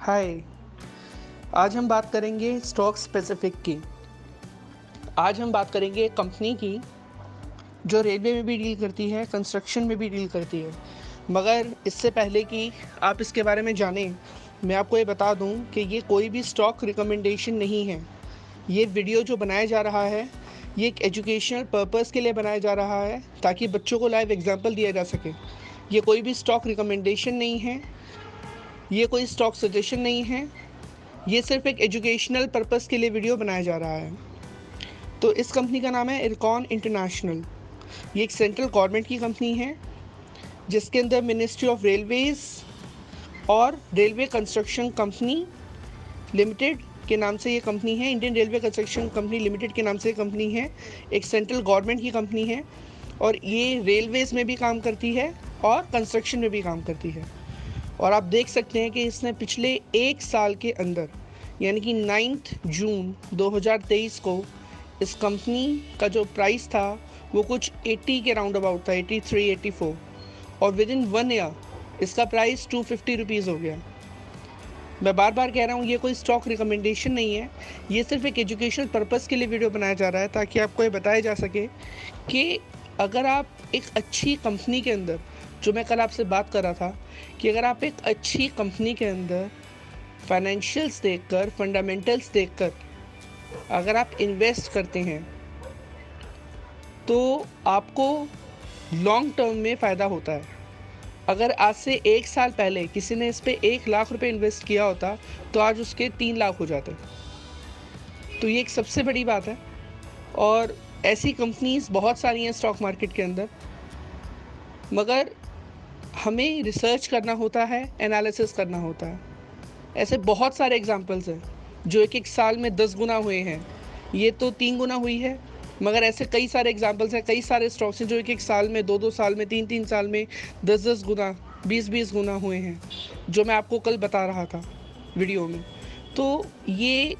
हाय। आज हम बात करेंगे स्टॉक स्पेसिफिक की। आज हम बात करेंगे एक कंपनी की जो रेलवे में भी डील करती है, कंस्ट्रक्शन में भी डील करती है। मगर इससे पहले कि आप इसके बारे में जानें, मैं आपको ये बता दूं कि ये कोई भी स्टॉक रिकमेंडेशन नहीं है। ये वीडियो जो बनाया जा रहा है, ये एक एजुकेशनल पर्पस के लिए बनाया जा रहा है ताकि बच्चों को लाइव एग्जांपल दिया जा सके। ये कोई भी स्टॉक रिकमेंडेशन नहीं है, ये कोई स्टॉक सजेशन नहीं है, ये सिर्फ एक एजुकेशनल पर्पस के लिए वीडियो बनाया जा रहा है। तो इस कंपनी का नाम है इरकॉन इंटरनेशनल। ये एक सेंट्रल गवर्नमेंट की कंपनी है जिसके अंदर मिनिस्ट्री ऑफ रेलवेज और रेलवे कंस्ट्रक्शन कंपनी लिमिटेड के नाम से ये कंपनी है। Indian railway construction company limited के नाम से ये कंपनी है। एक सेंट्रल गवर्नमेंट की कंपनी है और ये रेलवेज में भी काम करती है और कंस्ट्रक्शन में भी काम करती है। और आप देख सकते हैं कि इसने पिछले एक साल के अंदर यानी कि 9 जून 2023 को इस कंपनी का जो प्राइस था वो कुछ 80 के राउंड अबाउट था, 83 84, और विद इन 1 ईयर इसका प्राइस 250 रुपीज़ हो गया। मैं बार बार कह रहा हूँ, ये कोई स्टॉक रिकमेंडेशन नहीं है, ये सिर्फ एक एजुकेशनल पर्पस के लिए वीडियो बनाया जा रहा है ताकि आपको ये बताया जा सके कि अगर आप एक अच्छी कंपनी के अंदर, जो मैं कल आपसे बात कर रहा था कि अगर आप एक अच्छी कंपनी के अंदर फाइनेंशियल्स देखकर, फंडामेंटल्स देखकर अगर आप इन्वेस्ट करते हैं तो आपको लॉन्ग टर्म में फ़ायदा होता है। अगर आज से एक साल पहले किसी ने इस पे 1 लाख रुपए इन्वेस्ट किया होता तो आज उसके 3 लाख हो जाते। तो ये एक सबसे बड़ी बात है। और ऐसी कंपनीज बहुत सारी हैं स्टॉक मार्केट के अंदर, मगर हमें रिसर्च करना होता है, एनालिसिस करना होता है। ऐसे बहुत सारे एग्जांपल्स हैं जो एक एक साल में 10 गुना हुए हैं। ये तो 3 गुना हुई है, मगर ऐसे कई सारे एग्जांपल्स हैं, कई सारे स्टॉक्स हैं जो एक एक साल में, 2 2 साल में, 3 3 साल में 10 10 गुना, 20 20 गुना हुए हैं, जो मैं आपको कल बता रहा था वीडियो में। तो ये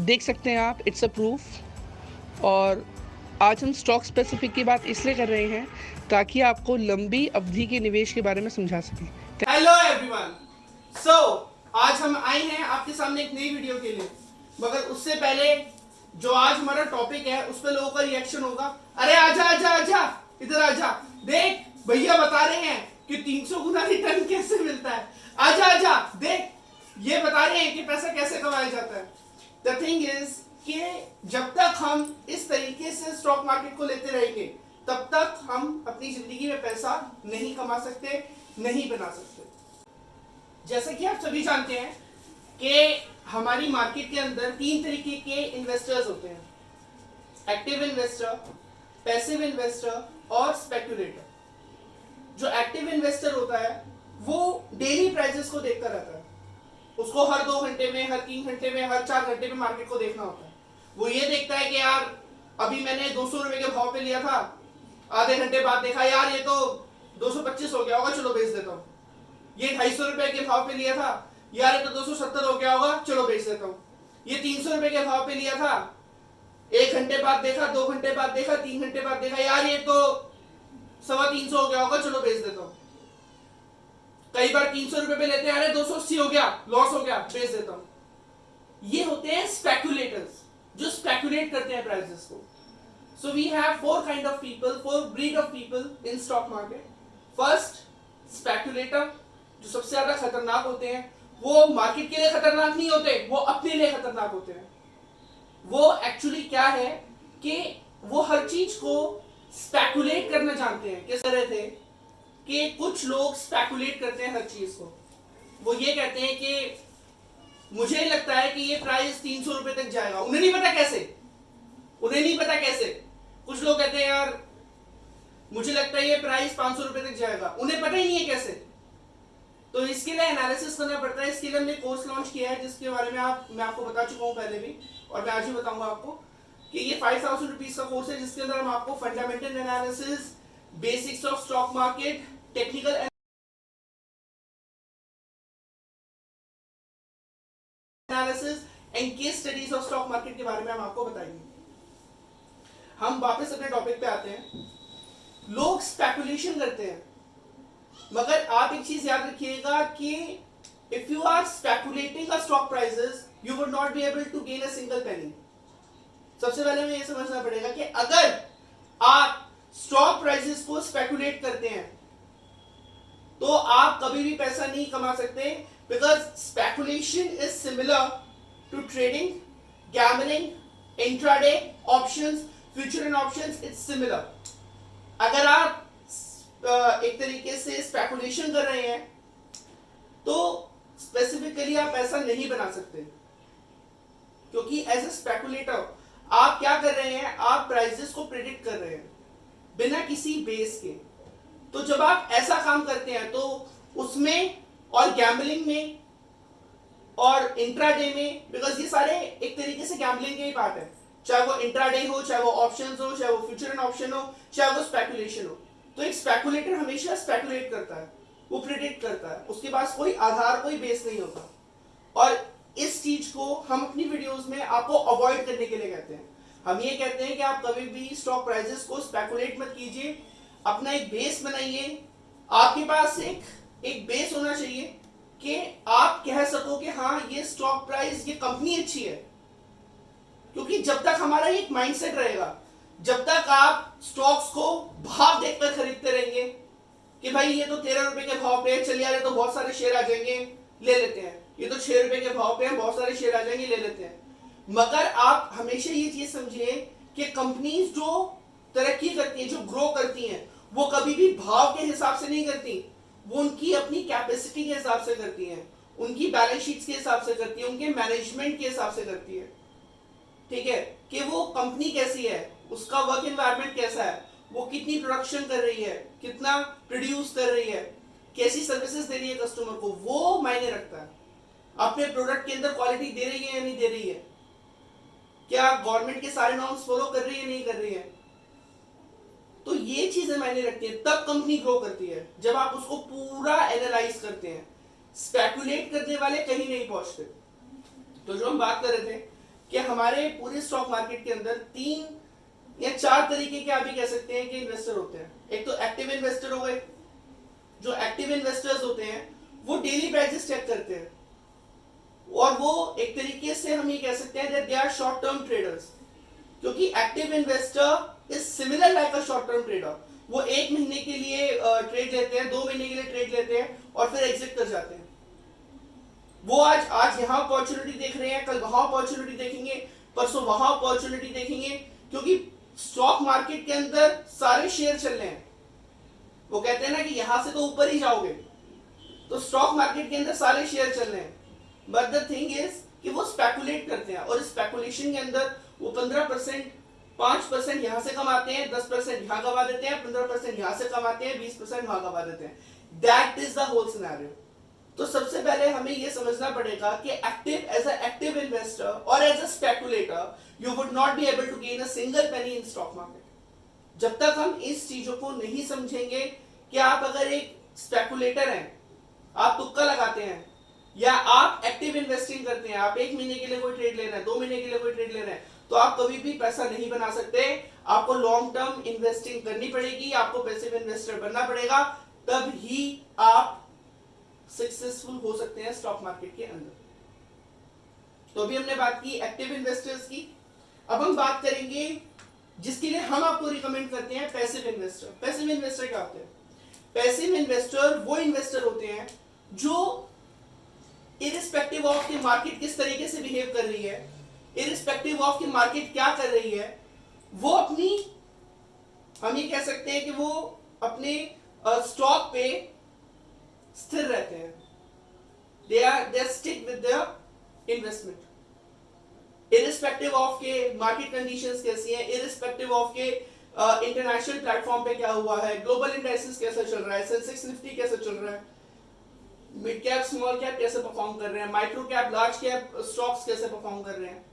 देख सकते हैं आप, इट्स अ प्रूफ। और आज हम स्टॉक स्पेसिफिक की बात इसलिए कर रहे हैं ताकि आपको लंबी अवधि के निवेश के बारे में समझा सकें। Hello everyone. सो आज हम आए हैं आपके सामने एक नई वीडियो के लिए, मगर उससे पहले जो आज हमारा टॉपिक है उस पर लोगों का रिएक्शन होगा। अरे आजा आजा आजा, इधर आजा, देख भैया बता रहे हैं कि 300 गुना रिटर्न कैसे मिलता है। आजा आजा, देख ये बता रहे हैं कि पैसा कैसे कमाया जाता है। द थिंग इज कि जब तक हम इस तरीके से स्टॉक मार्केट को लेते रहेंगे तब तक हम अपनी जिंदगी में पैसा नहीं कमा सकते, नहीं बना सकते। जैसे कि आप सभी जानते हैं कि हमारी मार्केट के अंदर 3 तरीके के इन्वेस्टर्स होते हैं: एक्टिव इन्वेस्टर, पैसिव इन्वेस्टर और स्पेकुलेटर। जो एक्टिव इन्वेस्टर होता है वो डेली प्राइसेस को देखता रहता है। उसको हर 2 घंटे में, हर 3 घंटे में, हर 4 घंटे में मार्केट को देखना होता है। वो ये देखता है कि यार अभी मैंने 200 रुपए के भाव पे लिया था, आधे घंटे बाद देखा यार ये तो 225 हो गया होगा, चलो बेच देता हूँ। ये 250 रुपए के भाव पे लिया था, यार ये तो 270 हो गया होगा, चलो बेच देता हूँ। ये 300 रुपए के भाव पे लिया था, 1 घंटे बाद देखा, 2 घंटे बाद देखा, 3 घंटे बाद देखा, यार ये तो 325 हो गया होगा, चलो बेच देता हूँ। कई बार 300 रुपए पे लेते हैं, अरे 280 हो गया, लॉस हो गया, बेच देता हूँ। ये होते हैं स्पेकुलेटर्स, जो स्पेकुलेट करते हैं प्राइसेस को। So we have 4 kind of people, 4 breed of people in stock market. First, speculator, जो सबसे ज्यादा खतरनाक होते हैं। वो मार्केट के लिए खतरनाक नहीं होते, वो अपने लिए खतरनाक होते हैं। वो एक्चुअली क्या है कि वो हर चीज को स्पेकुलेट करना जानते हैं। किस तरह थे कि कुछ लोग स्पेकुलेट करते हैं हर चीज को। वो ये कहते हैं कि मुझे लगता है कि ये प्राइस 300 रुपए तक जाएगा। उन्हें नहीं पता कैसे, उन्हें नहीं पता कैसे। कुछ लोग कहते हैं यार मुझे लगता है ये प्राइस 500 रुपए तक जाएगा, उन्हें पता ही नहीं है कैसे। तो इसके लिए एनालिसिस करना पड़ता है। इसके लिए हमने कोर्स लॉन्च किया है जिसके बारे में मैं आपको बता चुका हूं पहले भी, और मैं आज ही बताऊंगा आपको कि ये 5000 रुपीज का कोर्स है जिसके अंदर हम आपको fundamental analysis, basics of stock market, technical analysis and case studies of stock market के बारे में हम आपको बताएंगे। हम वापस अपने टॉपिक पे आते हैं। लोग स्पेकुलेशन करते हैं, मगर आप एक चीज याद रखिएगा कि if you are speculating a stock prices, you would not be able to gain a single penny. सबसे पहले हमें ये समझना पड़ेगा कि अगर आप स्टॉक प्राइसेस को स्पेकुलेट करते हैं तो आप कभी भी पैसा नहीं कमा सकते, because speculation is similar to trading, gambling, intraday, options, future and options, it's similar. अगर आप एक तरीके से स्पेकुलेशन कर रहे हैं तो स्पेसिफिकली आप पैसा नहीं बना सकते, क्योंकि एज ए स्पेकुलेटर आप क्या कर रहे हैं, आप प्राइसेस को प्रिडिक्ट कर रहे हैं बिना किसी बेस के. तो जब आप ऐसा काम करते हैं तो उसमें और गैम्बलिंग में और इंट्राडे में, बिकॉज ये सारे एक तरीके से गैम्बलिंग के ही पार्ट है, चाहे वो इंट्राडे हो, चाहे वो ऑप्शंस हो, चाहे वो फ्यूचर एंड ऑप्शन हो, चाहे वो स्पेकुलेशन हो. तो एक स्पेकुलेटर हमेशा स्पेकुलेट करता है, वो प्रिडिक्ट करता है, उसके पास कोई आधार, कोई बेस नहीं होता. और इस चीज को हम अपनी वीडियोस में आपको अवॉइड करने के लिए कहते हैं. हम ये कहते हैं कि आप कभी भी स्टॉक प्राइसेस को स्पेकुलेट मत कीजिए, अपना एक बेस बनाइए. आपके पास एक बेस होना चाहिए कि आप कह सको कि हाँ ये स्टॉक प्राइस, ये कंपनी अच्छी है. क्योंकि जब तक हमारा एक माइंडसेट रहेगा, जब तक आप स्टॉक्स को भाव देखकर खरीदते रहेंगे कि भाई ये तो 13 रुपए के भाव पे है, चलिए यार तो बहुत सारे शेयर आ जाएंगे, ले लेते हैं, ये तो 6 रुपए के भाव पे है, बहुत सारे शेयर आ जाएंगे, ले लेते हैं. मगर आप हमेशा ये चीज समझिए कि कंपनीज जो तरक्की करती हैं, जो ग्रो करती हैं, वो कभी भी भाव के हिसाब से नहीं करती, वो उनकी अपनी कैपेसिटी के हिसाब से करती हैं, उनकी बैलेंस शीट्स के हिसाब से करती है, उनके मैनेजमेंट के हिसाब से करती है. ठीक है, कि वो कंपनी कैसी है, उसका वर्क एनवायरनमेंट कैसा है, वो कितनी प्रोडक्शन कर रही है, कितना प्रोड्यूस कर रही है, कैसी सर्विसेज दे रही है कस्टमर को, वो मायने रखता है. अपने प्रोडक्ट के अंदर क्वालिटी दे रही है या नहीं दे रही है, क्या गवर्नमेंट के सारे नॉर्म्स फॉलो कर रही है नहीं कर रही है. तो ये चीजें मायने रखती है, तब कंपनी ग्रो करती है, जब आप उसको पूरा एनालाइज करते हैं. स्पेकुलेट करने वाले कहीं नहीं पहुंचते. तो जो हम बात कर रहे थे कि हमारे पूरे स्टॉक मार्केट के अंदर 3 या 4 तरीके के आप भी कह सकते हैं कि इन्वेस्टर होते हैं. एक तो एक्टिव इन्वेस्टर हो गए. जो एक्टिव इन्वेस्टर्स होते हैं वो डेली प्राइसेस चेक करते हैं, और वो एक तरीके से हम ये कह सकते हैं that they are short term traders. क्योंकि active investor is similar like a short term trader. वो 1 महीने के लिए ट्रेड लेते हैं, 2 महीने के लिए ट्रेड लेते हैं और फिर एग्जिट कर जाते हैं. वो आज यहाँ अपॉर्चुनिटी देख रहे हैं, कल वहां अपॉर्चुनिटी देखेंगे, परसों वहां अपॉर्चुनिटी देखेंगे, क्योंकि स्टॉक मार्केट के अंदर सारे शेयर चल रहे हैं. वो कहते हैं ना कि यहां से तो ऊपर ही जाओगे, तो स्टॉक मार्केट के अंदर सारे शेयर चल रहे हैं. बट द थिंग इज कि वो स्पेकुलेट करते हैं, और स्पेकुलेशन के अंदर वो 15%, 5% यहां से कमाते हैं, 10% यहां कमा देते हैं, 15% यहां से कमाते हैं, 20% वहां कमा देते हैं. That is the whole scenario. तो सबसे पहले हमें यह समझना पड़ेगा कि एज अ एक्टिव इन्वेस्टर और as a speculator you would not be able to gain a single penny in stock market. जब तक हम इस चीजों को नहीं समझेंगे कि आप अगर एक स्पेकुलेटर हैं, आप तुक्का लगाते हैं, या आप एक्टिव इन्वेस्टिंग करते हैं, आप 1 महीने के लिए कोई ट्रेड ले रहे हैं, 2 महीने के लिए कोई ट्रेड ले रहे हैं, तो आप कभी भी पैसा नहीं बना सकते. आपको लॉन्ग टर्म इन्वेस्टिंग करनी पड़ेगी, आपको पैसिव इन्वेस्टर बनना पड़ेगा, तब ही आप सक्सेसफुल हो सकते हैं स्टॉक मार्केट के अंदर. तो अभी हमने बात की एक्टिव इन्वेस्टर्स की. अब हम बात करेंगे जिसके लिए हम आपको रिकमेंड करते हैं, पैसिव इन्वेस्टर. पैसिव इन्वेस्टर क्या होते हैं? पैसिव इन्वेस्टर वो इन्वेस्टर होते हैं जो इरिस्पेक्टिव ऑफ कि मार्केट किस तरीके से बिहेव कर रही है, इरिस्पेक्टिव ऑफ कि मार्केट क्या कर रही है, वो अपनी, हम ये कह सकते हैं कि वो अपने स्टॉक पे स्थिर रहते हैं. they stick with their investment irrespective of के मार्केट कंडीशंस कैसी हैं, irrespective of के इंटरनेशनल प्लेटफॉर्म पे क्या हुआ है, ग्लोबल इंडेक्सेस कैसा चल रहा है, सेंसेक्स निफ्टी कैसा चल रहा है, मिड कैप स्मॉल कैप कैसे परफॉर्म कर रहे हैं, micro cap large cap stocks कैसे परफॉर्म कर रहे हैं.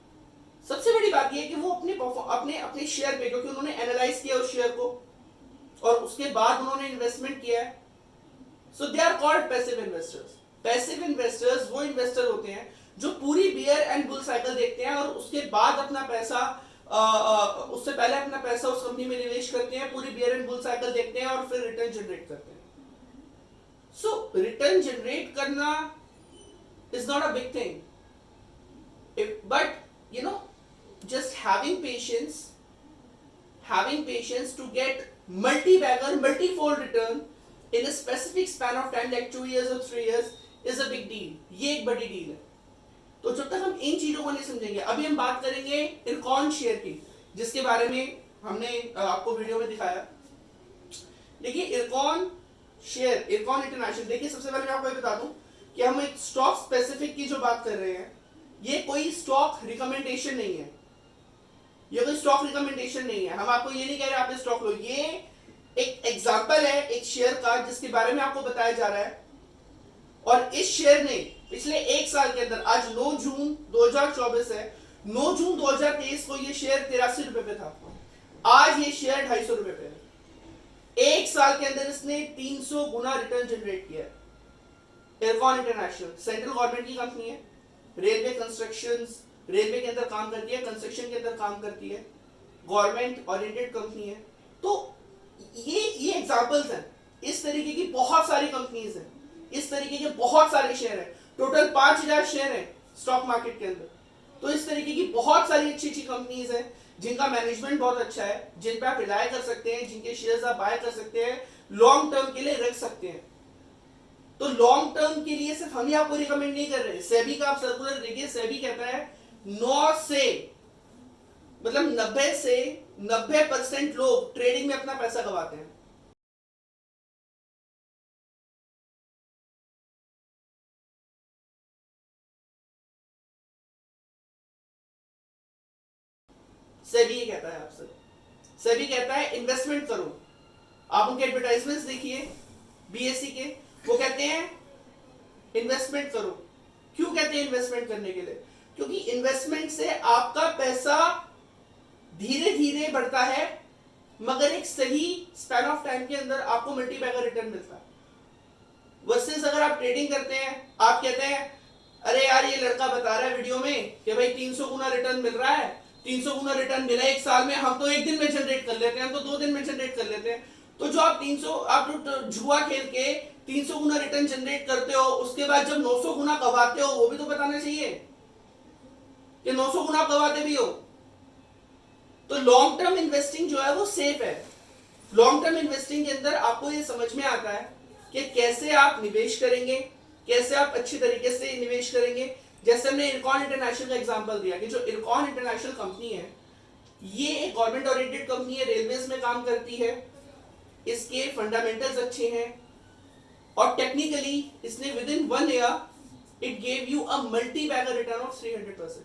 सबसे बड़ी बात यह है कि वो अपने शेयर पे, क्योंकि उन्होंने एनालाइज किया उस शेयर को और उसके बाद उन्होंने इन्वेस्टमेंट किया है, so they are called passive investors. Passive investors वो इन्वेस्टर होते हैं जो पूरी बियर एंड बुल साइकिल देखते हैं और उसके बाद अपना पैसा उससे पहले अपना पैसा उस कंपनी में निवेश करते हैं, पूरी बियर एंड बुल साइकिल देखते हैं और फिर रिटर्न जनरेट करते हैं. सो रिटर्न जनरेट करना is not a big thing. But you know, just having patience to get multi-bagger, multi-fold return in a specific span of time like 2 years or 3 years is a big deal. ये एक बड़ी deal है. तो जब तक हम इन चीजों को नहीं समझेंगे, अभी हम बात करेंगे इरकॉन शेयर की, जिसके बारे में हमने आपको वीडियो में दिखाया. देखिए इरकॉन शेयर, इरकॉन इंटरनेशनल, देखिए सबसे पहले मैं आपको ये बता दूं कि हम एक स्टॉक स्पेसिफिक की जो बात कर रहे हैं, ये कोई स्टॉक रिकमेंडेशन नहीं है. ये कोई स्टॉक रिकमेंडेशन नहीं है. हम आपको ये नहीं कह रहे आप ये स्टॉक लो. ये एक एग्जांपल है एक शेयर का जिसके बारे में आपको बताया जा रहा है. और इस शेयर ने पिछले एक साल के अंदर, आज 9 जून 2024 है, 9 जून 2023 को ये शेयर 83 रुपए पे था. आज ये शेयर 250 रुपए पे है. एक साल के अंदर इसने 300 गुना रिटर्न जनरेट किया है. इरकॉन इंटरनेशनल सेंट्रल गवर्नमेंट की कंपनी है. रेलवे कंस्ट्रक्शंस, रेलवे के अंदर काम करती है, कंस्ट्रक्शन के अंदर काम करती है, गवर्नमेंट ओरिएंटेड कंपनी है. तो ये एग्जांपल्स हैं. इस तरीके की बहुत सारी कंपनीज हैं, इस तरीके के बहुत सारे शेयर हैं. टोटल 5000 शेयर हैं स्टॉक मार्केट के अंदर. तो इस तरीके की बहुत सारी अच्छी अच्छी कंपनीज हैं जिनका मैनेजमेंट बहुत अच्छा है, जिन पर आप रिलाय कर सकते हैं, जिनके शेयर्स आप बाय कर सकते हैं, लॉन्ग टर्म के लिए रख सकते हैं. तो लॉन्ग टर्म के लिए सिर्फ हम ही आपको रिकमेंड नहीं कर रहे. सेबी का आप सर्कुलर देखिए, सेबी कहता है 9 से मतलब 90 से 90% लोग ट्रेडिंग में अपना पैसा गवाते हैं. सेबी ये कहता है आपसे, सेबी कहता है इन्वेस्टमेंट करो. आप उनके एडवर्टाइजमेंट्स देखिए बीएससी के, वो कहते हैं इन्वेस्टमेंट करो. क्यों कहते हैं इन्वेस्टमेंट करने के लिए? क्योंकि इन्वेस्टमेंट से आपका पैसा धीरे धीरे बढ़ता है, मगर एक सही स्पैन ऑफ टाइम के अंदर आपको मल्टीबैगर रिटर्न मिलता है. वर्सेस अगर आप ट्रेडिंग करते हैं, आप कहते हैं अरे यार ये लड़का बता रहा है वीडियो में कि भाई 300 गुना रिटर्न मिल रहा है, 300 गुना रिटर्न मिला एक साल में, हम तो एक दिन में जनरेट कर लेते हैं, हम तो 2 दिन में जनरेट कर लेते हैं. तो जो आप 300 आप जो जुआ खेल के 300 गुना रिटर्न जनरेट करते हो, उसके बाद जब 900 गुना गवाते हो, वो भी तो बताना चाहिए कि 900 गुना गवाते भी हो. तो लॉन्ग टर्म इन्वेस्टिंग जो है वो सेफ है. लॉन्ग टर्म इन्वेस्टिंग के अंदर आपको ये समझ में आता है कि कैसे आप निवेश करेंगे, कैसे आप अच्छी तरीके से निवेश करेंगे. जैसे हमने इरकॉन इंटरनेशनल का एग्जांपल दिया कि जो इरकॉन इंटरनेशनल कंपनी है, ये एक गवर्नमेंट ओरिएंटेड कंपनी है, रेलवेज में काम करती है, इसके फंडामेंटल्स अच्छे हैं और टेक्निकली इसने within 1 year it gave you a multi bagger return of 300%.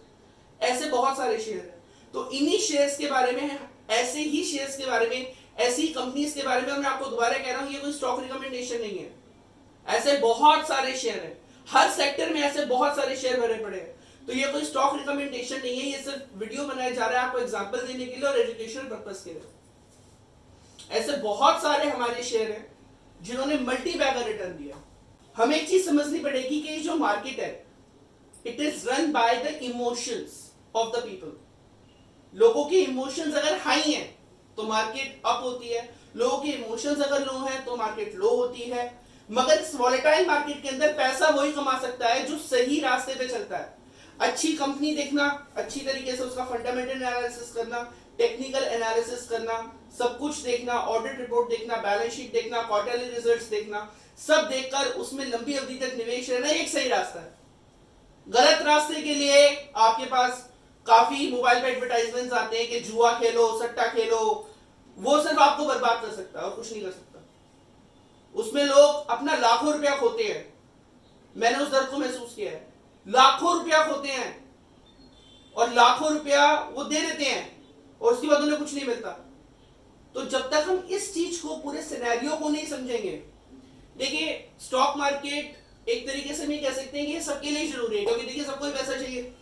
ऐसे बहुत सारे शेयर हैं. तो इन्हीं शेयर्स के बारे में, ऐसे ही शेयर्स के बारे में, ऐसी कंपनीज के बारे में मैं आपको दोबारा कह रहा हूं, ये कोई स्टॉक रिकमेंडेशन नहीं है. ऐसे बहुत सारे शेयर हैं, हर सेक्टर में ऐसे बहुत सारे शेयर भरे पड़े हैं. तो ये कोई स्टॉक रिकमेंडेशन नहीं है, ये सिर्फ वीडियो बनाया जा रहा है आपको एग्जांपल देने के लिए और एजुकेशनल पर्पस के लिए. ऐसे बहुत सारे हमारे शेयर हैं जिन्होंने मल्टी बैगर रिटर्न दिया. हमें एक चीज समझनी पड़ेगी कि ये जो मार्केट है, it is run by the emotions of the people. लोगों के इमोशंस अगर हाई हैं तो मार्केट अप होती है, लोगों के इमोशंस अगर लो हैं तो मार्केट लो होती है. मगर इस वॉलेटाइल मार्केट के अंदर पैसा वही कमा सकता है जो सही रास्ते पे चलता है. अच्छी कंपनी देखना, अच्छी तरीके से उसका फंडामेंटल एनालिसिस करना, टेक्निकल एनालिसिस करना, सब कुछ देखना, ऑडिट रिपोर्ट देखना, बैलेंस शीट देखना, क्वार्टरली रिजल्ट्स देखना, सब देखकर उसमें लंबी अवधि तक निवेश रहना एक सही रास्ता है. गलत रास्ते के लिए आपके पास काफी मोबाइल पे एडवर्टाइजमेंट्स आते हैं कि जुआ खेलो, सट्टा खेलो, वो सिर्फ आपको बर्बाद कर सकता है और कुछ नहीं कर सकता. उसमें लोग अपना लाखों रुपया खोते हैं. मैंने उस दर्द को महसूस किया है. लाखों रुपया खोते हैं और लाखों रुपया वो दे देते हैं और उसके बाद उन्हें कुछ नहीं मिलता. तो जब तक हम इस चीज को, पूरे सिनेरियो को नहीं समझेंगे, देखिए स्टॉक मार्केट एक तरीके से नहीं कह सकते हैं कि ये सबके लिए जरूरी है, क्योंकि देखिए सबको पैसा चाहिए.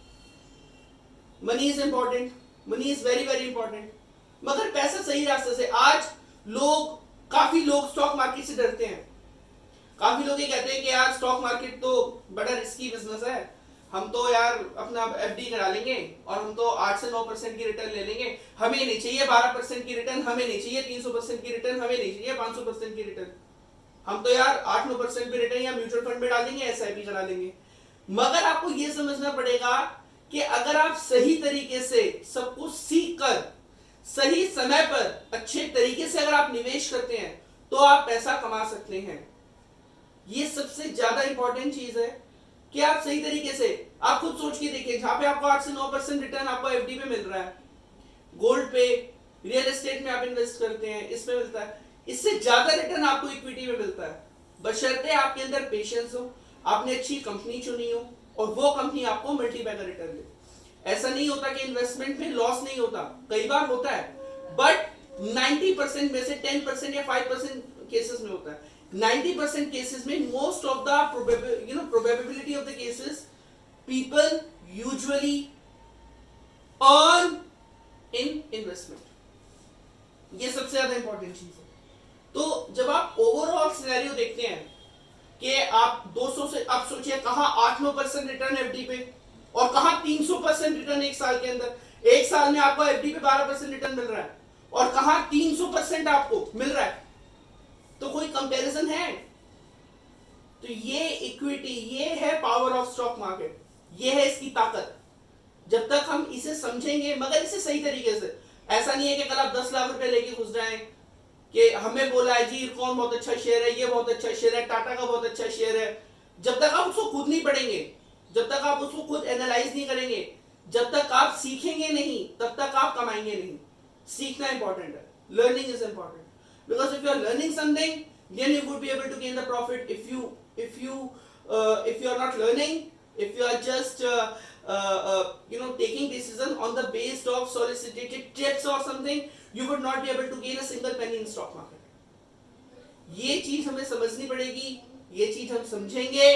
Money is important, money is very very important, मगर पैसा सही रास्ते से. आज काफी लोग स्टॉक मार्केट से डरते हैं. काफी लोग ये कहते हैं कि यार स्टॉक मार्केट तो बड़ा रिस्की बिजनेस है, हम तो यार अपना एफडी करा लेंगे और हम तो 8 से 9% की रिटर्न ले लेंगे, हमें नहीं चाहिए 12% की रिटर्न, हमें नहीं चाहिए 300% की रिटर्न, हमें नहीं चाहिए 500% की रिटर्न, हम तो यार 8-9% की रिटर्न या म्यूचुअल फंड में डालेंगे, एसआईपी करा लेंगे. मगर आपको यह समझना पड़ेगा कि अगर आप सही तरीके से सब कुछ सीख कर सही समय पर अच्छे तरीके से अगर आप निवेश करते हैं तो आप पैसा कमा सकते हैं। ये सबसे ज्यादा इंपॉर्टेंट चीज है कि आप सही तरीके से, आप खुद सोच के देखिए, जहां पे आपको 8 से 9% रिटर्न आपको एफडी पे मिल रहा है, गोल्ड पे, रियल एस्टेट में आप इन्वेस्ट करते हैं, इसमें मिलता है, इससे ज्यादा रिटर्न आपको इक्विटी में मिलता है, बशर्ते आपके अंदर पेशेंस हो, आपने अच्छी कंपनी चुनी हो और वो कंपनी आपको मल्टीपैकर रिटर्न दे। ऐसा नहीं होता कि इन्वेस्टमेंट में लॉस नहीं होता, कई बार होता है, बट 90% में से 10% या 5% केसेस में होता है। 90% केसेस में, most of the probability of the cases, people usually earn in investment. ये सबसे ज्यादा इंपॉर्टेंट चीज है। तो जब आप ओवरऑल सिनेरियो देखते हैं कि आप 200 से, आप सोचिए कहां 8-9% रिटर्न एफडी पे और कहां 300% रिटर्न एक साल के अंदर। एक साल में आपको एफडी पे 12% रिटर्न मिल रहा है और कहां 300% आपको मिल रहा है, तो कोई कंपैरिजन है? तो ये इक्विटी, ये है पावर ऑफ स्टॉक मार्केट, ये है इसकी ताकत। जब तक हम इसे समझेंगे, मगर इसे सही तरीके से, ऐसा नहीं है कि कल आप 10 लाख रुपए लेके घुस जाएं कि हमें बोला है जी इरकॉन बहुत अच्छा शेयर है, ये बहुत अच्छा शेयर है, टाटा का बहुत अच्छा शेयर है। जब तक आप उसको खुद नहीं पढ़ेंगे, जब तक आप उसको खुद एनालाइज नहीं करेंगे, जब तक आप सीखेंगे नहीं, तब तक आप कमाएंगे नहीं। सीखना इंपॉर्टेंट है, learning is important, because if you are learning something then you would be able to gain the profit. If you are not learning, if you are just taking decision on the base of solicited tips or something, you would not be able to gain a single penny in stock market. ये चीज हमें समझनी पड़ेगी, ये चीज हम समझेंगे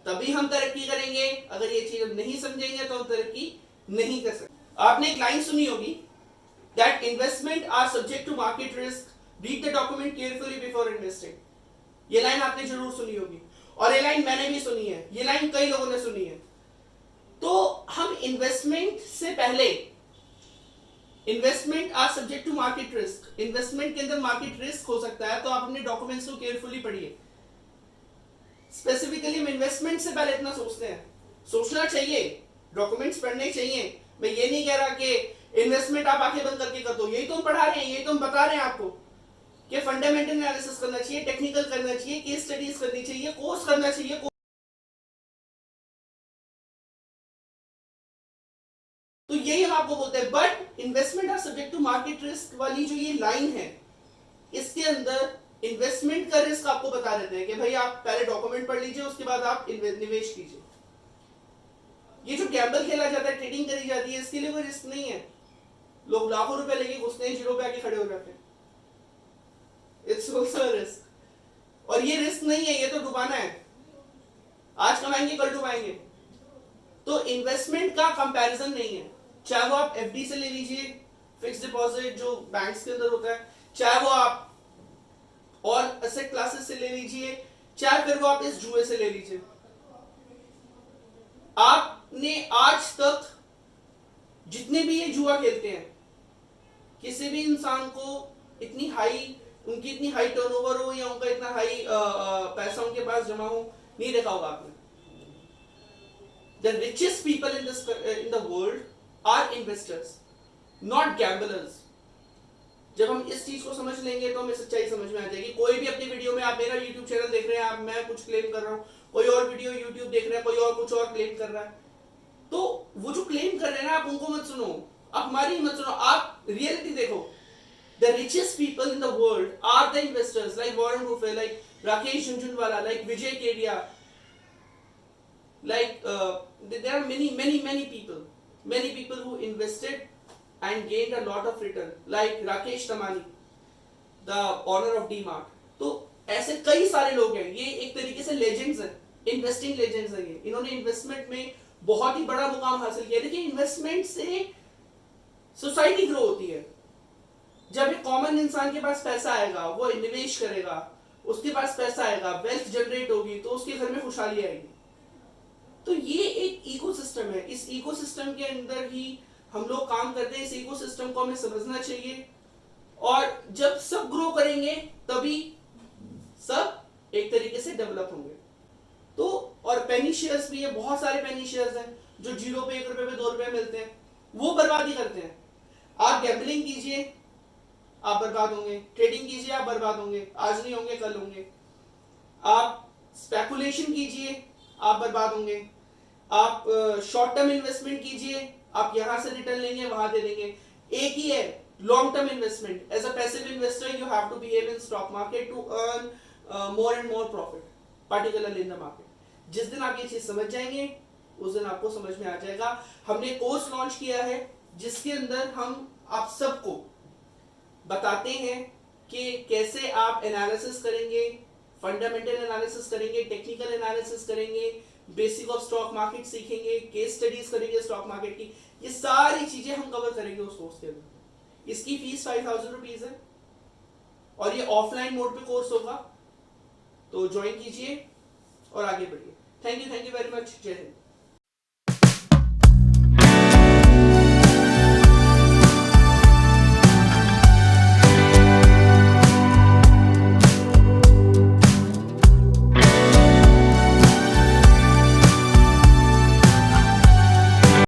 तभी हम तरक्की करेंगे, अगर ये चीज हम नहीं समझेंगे तो हम तरक्की नहीं कर सकते। आपने एक लाइन सुनी होगी, that investment are subject to market risk, read the document carefully before investing। ये लाइन आपने जरूर सुनी होगी और ये लाइन मैंने भी सुनी है, ये लाइन कई लोगों ने सुनी है। तो हम इन्वेस्टमेंट से पहले, investment are subject to market risk, investment के अंदर मार्केट रिस्क हो सकता है, तो आप अपने डॉक्यूमेंट्स को केयरफुली पढ़िए। स्पेसिफिकली हम इन्वेस्टमेंट से पहले इतना सोचते हैं, सोचना चाहिए, डॉक्यूमेंट्स पढ़ने चाहिए। मैं ये नहीं कह रहा कि इन्वेस्टमेंट आप आंखें बंद करके कर दो, यही तो हम पढ़ा रहे हैं, यही तो हम बता रहे हैं आपको कि फंडामेंटल एनालिसिस करना चाहिए, टेक्निकल करना चाहिए, केस स्टडीज करनी चाहिए, कोर्स करना चाहिए। तो यही हम आपको बोलते हैं। But investment are subject to market risk वाली जो ये लाइन है, इसके अंदर इन्वेस्टमेंट का रिस्क आपको बता देते हैं कि भाई आप पहले डॉक्यूमेंट पढ़ लीजिए, उसके बाद आप निवेश कीजिए। ये जो गैम्बल खेला जाता है, ट्रेडिंग करी जाती है, इसके लिए कोई रिस्क नहीं है। लोग लाखों रुपए लेके घुसते हैं, जीरो पे आके खड़े हो जाते हैं। इट्स ऑल्सो रिस्क, और ये रिस्क नहीं है, ये तो डुबाना है। आज कमाएंगे कल डुबाएंगे। तो इन्वेस्टमेंट का कंपैरिजन नहीं है, चाहे वो आप एफडी से ले लीजिए, फिक्स डिपॉजिट जो बैंक्स के अंदर होता है, चाहे वो आप और एसेट क्लासेस से ले लीजिए, चाहे फिर वो आप इस जुए से ले लीजिए। आपने आज तक जितने भी ये जुआ खेलते हैं, किसी भी इंसान को इतनी हाई, उनकी इतनी हाई टर्नओवर हो या उनका इतना हाई पैसा उनके पास जमा हो, नहीं देखा होगा आपने। The richest people in the world are investors, not gamblers। जब हम इस चीज को समझ लेंगे तो हमें सच्चाई समझ में आ जाएगी। कोई भी अपनी वीडियो में, आप मेरा YouTube चैनल देख रहे हैं, आप, मैं कुछ क्लेम कर रहा हूँ, कोई और वीडियो YouTube देख रहा है, कोई और कुछ और क्लेम कर रहा है, तो वो जो क्लेम कर रहे हैं ना, आप उनको मत सुनो, आप हमारी मत सुनो, आप रियलिटी देखो। The richest people in the world are the investors, like Warren Buffett, like Rakesh Jhunjhunwala, like Vijay Kedia, like there are many people who invested and gained a lot of return, like Rakesh Tamani, the owner of DMart। तो ऐसे कई सारे लोग हैं, ये एक तरीके से लेजेंड्स हैं, इन्वेस्टिंग लेजेंड्स हैं ये। इन्होंने इन्वेस्टमेंट में बहुत ही बड़ा मुकाम हासिल किया। देखिए, इन्वेस्टमेंट से सोसाइटी ग्रो होती है। जब एक कॉमन इंसान के पास पैसा आएगा, वो निवेश करेगा, उसके पास पैसा आएगा, वेल्थ जनरेट होगी, तो उसके घर में खुशहाली आएगी। तो ये एक इकोसिस्टम है, इस इकोसिस्टम के अंदर ही हम लोग काम करते हैं। इस इकोसिस्टम को हमें समझना चाहिए, और जब सब ग्रो करेंगे तभी सब एक तरीके से डेवलप होंगे। तो और पेनी शेयर्स भी है, बहुत सारे पेनी शेयर्स हैं जो 0 पे 1 रुपए पे 2 रुपए मिलते हैं, वो बर्बादी करते हैं। आप गैम्बलिंग कीजिए, आप बर्बाद होंगे। ट्रेडिंग कीजिए, आप बर्बाद होंगे। आज नहीं होंगे, कल होंगे। आप स्पेकुलेशन कीजिए, आप बर्बाद होंगे। आप शॉर्ट टर्म इन्वेस्टमेंट कीजिए, आप यहां से रिटर्न लेंगे, वहां दे देंगे। एक ही है long term investment. As a passive investor you have to behave in stock market to earn more and more profit, particularly in the market. जिस दिन आप ये चीज समझ जाएंगे उस दिन आपको समझ में आ जाएगा। हमने कोर्स लॉन्च किया है जिसके अंदर हम आप सबको बताते हैं कि कैसे आप एनालिसिस करेंगे, फंडामेंटल एनालिसिस करेंगे, टेक्निकल एनालिसिस करेंगे, बेसिक ऑफ स्टॉक मार्केट सीखेंगे, केस स्टडीज करेंगे स्टॉक मार्केट की। ये सारी चीजें हम कवर करेंगे उस कोर्स के अंदर। इसकी फीस 5000 रुपीज है और ये ऑफलाइन मोड पे कोर्स होगा, तो ज्वाइन कीजिए और आगे बढ़िए। Thank you very much. जय हिंद।